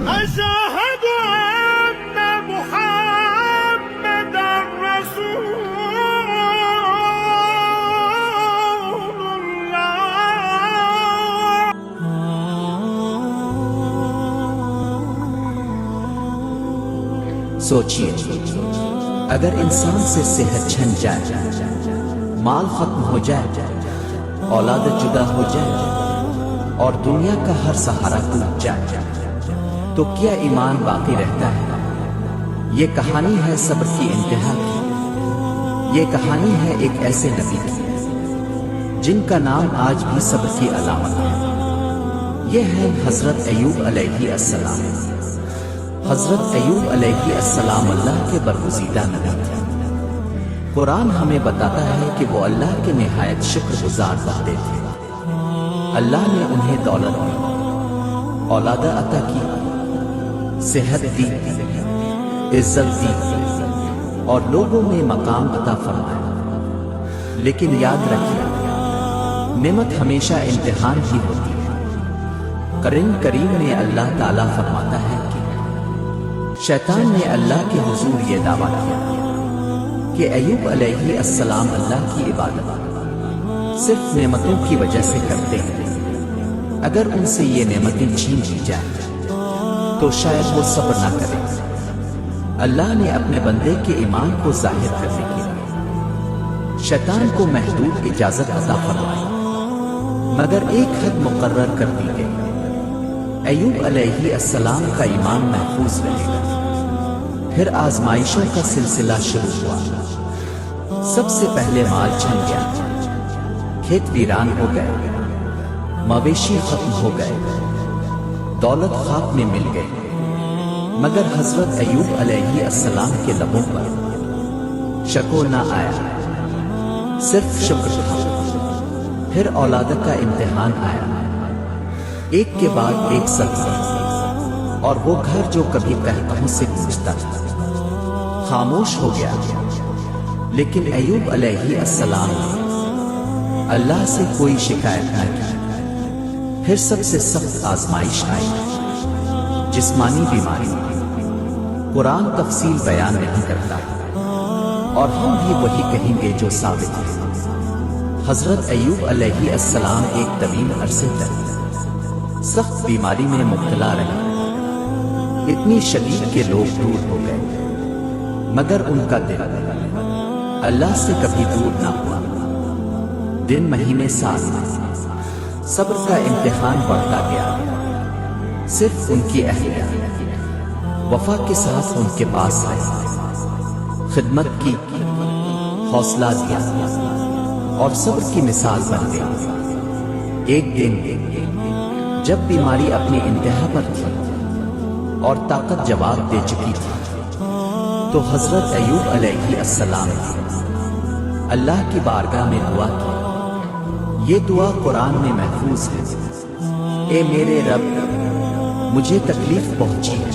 أشهد أن محمدا رسول الله. سوچئے، اگر انسان سے صحت چھن جائے، مال ختم ہو جائے، اولاد جدا ہو جائے اور دنیا کا ہر سہارا ٹوٹ جائے تو کیا ایمان باقی رہتا ہے؟ یہ کہانی ہے صبر کی انتہا کی۔ یہ کہانی ہے ایک ایسے نبی کی جن کا نام آج بھی صبر کی علامت ہے۔ یہ ہے حضرت ایوب علیہ السلام۔ حضرت ایوب علیہ السلام اللہ کے برگزیدہ نبی تھے۔ قرآن ہمیں بتاتا ہے کہ وہ اللہ کے نہایت شکر گزار بندے تھے۔ اللہ نے انہیں دولت دی، اولاد عطا کی، صحت دی، عزت دی اور لوگوں میں مقام عطا فرمایا۔ لیکن یاد رکھیے، نعمت ہمیشہ امتحان ہی ہوتی ہے۔ قرآن کریم میں اللہ تعالیٰ فرماتا ہے کہ شیطان نے اللہ کے حضور یہ دعویٰ کیا کہ ایوب علیہ السلام اللہ کی عبادت صرف نعمتوں کی وجہ سے کرتے ہیں، اگر ان سے یہ نعمتیں چھین لی جائیں تو شاید وہ صبر نہ کرے۔ اللہ نے اپنے بندے کے ایمان کو ظاہر کرنے کے لیے شیطان کو محدود اجازت عطا فرمائی، مگر ایک حد مقرر کر دی گئی۔ ایوب علیہ السلام کا ایمان محفوظ رہے گا۔ پھر آزمائشوں کا سلسلہ شروع ہوا۔ سب سے پہلے مال چھن گیا، کھیت ویران ہو گئے، مویشی ختم ہو گئے، دولت خاک میں مل گئی، مگر حضرت ایوب علیہ السلام کے لبوں پر شکو نہ آیا، صرف شکر تھا۔ پھر اولاد کا امتحان آیا، ایک کے بعد ایک سلسلہ، اور وہ گھر جو کبھی قہقہوں سے گونجتا تھا خاموش ہو گیا۔ لیکن ایوب علیہ السلام نے اللہ سے کوئی شکایت نہ کی۔ پھر سب سے سخت آزمائش آئی، جسمانی بیماری۔ قرآن تفصیل بیان نہیں کرتا، اور ہم بھی وہی کہیں گے جو ثابت ہے۔ حضرت ایوب علیہ السلام ایک طویل عرصے تک سخت بیماری میں مبتلا رہے، اتنی شدید کہ لوگ دور ہو گئے، مگر ان کا دل اللہ سے کبھی دور نہ ہوا۔ دن، مہینے، سال، صبر کا امتحان بڑھتا گیا۔ صرف ان کی اہلیہ وفا کے ساتھ ان کے پاس رہی، خدمت کی، حوصلہ دیا اور صبر کی مثال بن گئی۔ ایک دن جب بیماری اپنی انتہا پر تھی اور طاقت جواب دے چکی تھی تو حضرت ایوب علیہ السلام نے اللہ کی بارگاہ میں دعا کی۔ یہ دعا قرآن میں محفوظ ہے۔ اے میرے رب، مجھے تکلیف پہنچی ہے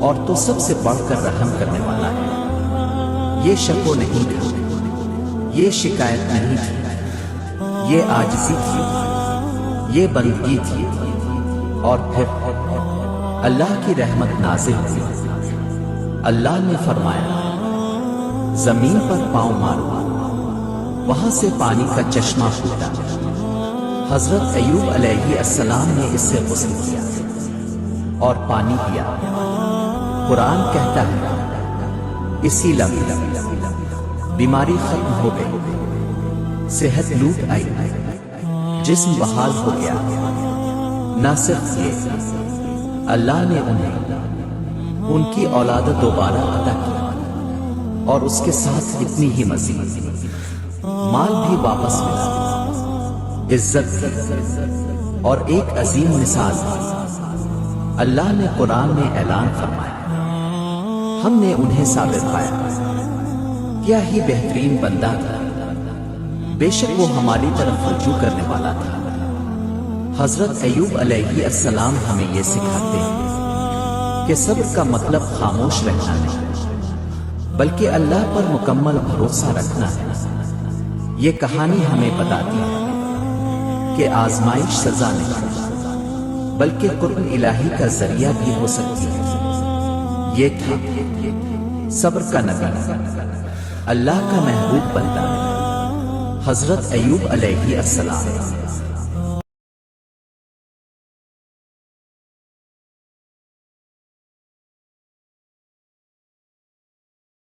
اور تو سب سے بڑھ کر رحم کرنے والا ہے۔ یہ شکو نہیں تھا، یہ شکایت نہیں تھی، یہ عاجزی تھی، یہ بندگی تھی۔ اور پھر اللہ کی رحمت نازل ہوئی۔ اللہ نے فرمایا، زمین پر پاؤں مارو، وہاں سے پانی کا چشمہ پھوٹا۔ حضرت ایوب علیہ السلام نے اس سے غسل کیا اور پانی پیا۔ قرآن کہتا ہے اسی لمحے بیماری ختم ہو گئی، صحت لوٹ آئی، جسم بحال ہو گیا۔ نہ صرف یہ، اللہ نے انہیں ان کی اولاد دوبارہ عطا کی اور اس کے ساتھ اتنی ہی مزید مال بھی واپس ملا، عزت اور ایک عظیم مثال دی۔ اللہ نے قرآن میں اعلان فرمایا، ہم نے انہیں ثابت پایا، کیا ہی بہترین بندہ تھا، بے شک وہ ہماری طرف رجوع کرنے والا تھا۔ حضرت ایوب علیہ السلام ہمیں یہ سکھاتے ہیں کہ صبر کا مطلب خاموش رہنا نہیں، بلکہ اللہ پر مکمل بھروسہ رکھنا ہے۔ یہ کہانی ہمیں بتاتی ہے کہ آزمائش سزا نہیں، بلکہ قرب الہی کا ذریعہ بھی ہو سکتی ہے۔ یہ تھا صبر کا نبی، اللہ کا محبوب بندہ، حضرت ایوب علیہ السلام۔